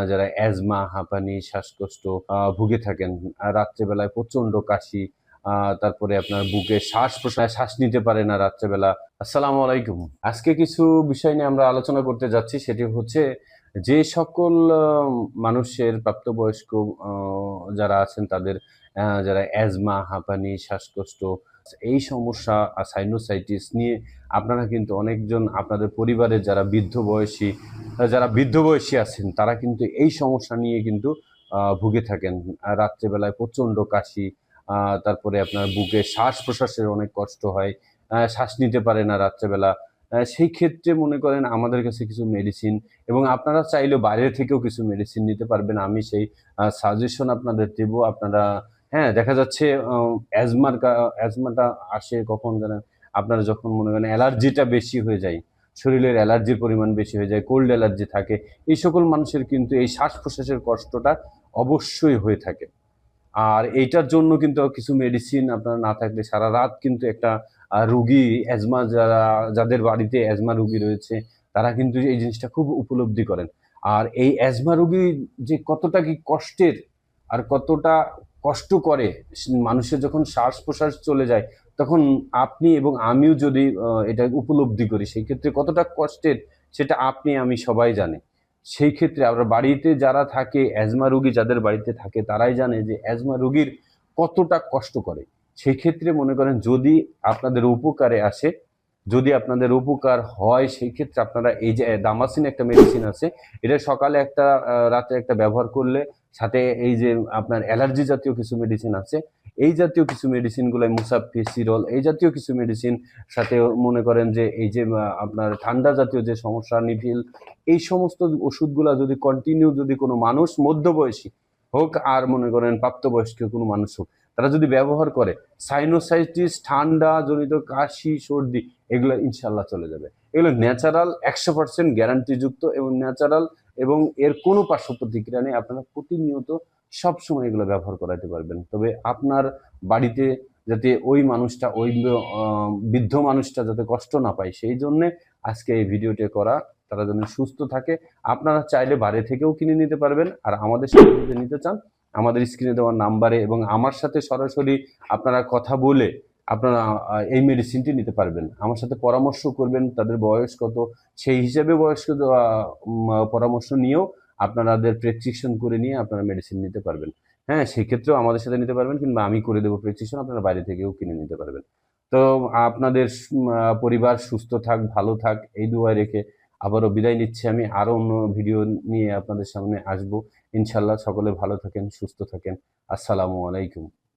যারা অ্যাজমা, হাঁপানি, শ্বাসকষ্ট ভুগে থাকেন, রাত্রেবেলায় প্রচন্ড কাশি, তারপরে আপনার বুকে শ্বাস নিতে পারে না রাত্রেবেলা। আসসালামু আলাইকুম। আজকে কিছু বিষয় নিয়ে আমরা আলোচনা করতে যাচ্ছি। সেটি হচ্ছে যে সকল মানুষের প্রাপ্তবয়স্ক যারা আছেন তাদের যারা অ্যাজমা, হাঁপানি, শ্বাসকষ্ট এই সমস্যা সাইনোসাইটিস নিয়ে আপনারা কিন্তু অনেকজন আপনাদের পরিবারের যারা বৃদ্ধ বয়সী আছেন তারা কিন্তু এই সমস্যা নিয়ে কিন্তু ভুগে থাকেন। রাত্রেবেলায় প্রচন্ড কাশি, তারপরে আপনার বুকে শ্বাস প্রশ্বাসের অনেক কষ্ট হয়, শ্বাস নিতে পারে না রাত্রেবেলা। সেই ক্ষেত্রে মনে করেন আমাদের কাছে কিছু মেডিসিন, এবং আপনারা চাইলেও বাইরে থেকেও কিছু মেডিসিন নিতে পারবেন। আমি সেই সাজেশন আপনাদের দেব। আপনারা দেখা যাচ্ছে অ্যাজমাটা আসে কখন জানেন? আপনারা যখন মনে করেন অ্যালার্জিটা বেশি হয়ে যায়, শরীরের অ্যালার্জির পরিমাণ বেশি হয়ে যায়, কোল্ড অ্যালার্জি থাকে, এই সকল মানুষের কিন্তু এই শ্বাস প্রশ্বাসের কষ্টটা অবশ্যই হয়ে থাকে। আর এইটার জন্য কিন্তু কিছু মেডিসিন আপনার না থাকলে সারা রাত কিন্তু একটা রুগী অ্যাজমা যাদের বাড়িতে অ্যাজমা রুগী রয়েছে তারা কিন্তু এই জিনিসটা খুব উপলব্ধি করেন। আর এই অ্যাজমা রুগী যে কতটা কি কষ্টের আর কতটা কষ্ট করে, মানুষের যখন শ্বাস প্রশ্বাস চলে যায় তখন আপনি এবং আমিও যদি এটা উপলব্ধি করি, সেই ক্ষেত্রে কতটা কষ্টের সেটা আপনি আমি সবাই জানি। সেই ক্ষেত্রে আমরা বাড়িতে যারা থাকে, অ্যাজমা রোগী যাদের বাড়িতে থাকে তারাই জানে যে অ্যাজমা রোগীর কতটা কষ্ট করে। সেই ক্ষেত্রে মনে করেন যদি আপনাদের উপকারে আসে, যদি আপনাদের উপকার হয়, সেই ক্ষেত্রে আপনারা এই যে দামাসিন একটা মেডিসিন আছে, এটা সকালে একটা রাতে একটা ব্যবহার করলে, সাথে এই যে আপনার অ্যালার্জি জাতীয় কিছু মেডিসিন আছে, এই জাতীয় কিছু মেডিসিনগুলো মুসাফিসিরল এই জাতীয় কিছু মেডিসিন, সাথে মনে করেন যে এই যে আপনার ঠান্ডা জাতীয় যে সমস্যা নিভিল, এই সমস্ত ওষুধগুলা যদি কন্টিনিউ যদি কোনো মানুষ মধ্যবয়সী হোক আর মনে করেন প্রাপ্তবয়স্ক কোনো মানুষ হোক, তারা যদি ব্যবহার করে, সাইনোসাইটিস, ঠান্ডা জনিত কাশি, সর্দি এগুলো ইনশাল্লাহ চলে যাবে। এগুলো ন্যাচারাল, 100% গ্যারান্টিযুক্ত এবং ন্যাচারাল, এবং এর কোনো পার্শ্ব প্রতিক্রিয়া নেই। আপনারা প্রতিনিয়ত সবসময় এগুলো ব্যবহার করাতে পারবেন। তবে আপনার বাড়িতে যাতে ওই মানুষটা, ওই বৃদ্ধ মানুষটা যাতে কষ্ট না পায়, সেই জন্যে আজকে এই ভিডিওটি করা। তারা যেন সুস্থ থাকে। আপনারা চাইলে বাইরে থেকেও কিনে নিতে পারবেন। আর আমাদের সাথে যদি নিতে চান, আমাদের স্ক্রিনে দেওয়া নাম্বারে এবং আমার সাথে সরাসরি আপনারা কথা বলে আপনারা এই মেডিসিনটি নিতে পারবেন। আমার সাথে পরামর্শ করবেন, তাদের বয়স কত সেই হিসাবে পরামর্শ নিয়েও আপনাদের প্রেসক্রিপশন করে নিয়ে আপনারা মেডিসিন নিতে পারবেন। সেই ক্ষেত্রেও আমাদের সাথে নিতে পারবেন, কিংবা আমি করে দেবো প্রেসক্রিপশন, আপনারা বাইরে থেকেও কিনে নিতে পারবেন। তো আপনাদের পরিবার সুস্থ থাক, ভালো থাক, এই দুয়ায় রেখে আবারও বিদায় নিচ্ছি আমি। আরো অন্য ভিডিও নিয়ে আপনাদের সামনে আসবো ইনশাল্লাহ। সকলে ভালো থাকেন, সুস্থ থাকেন। আসসালামু আলাইকুম।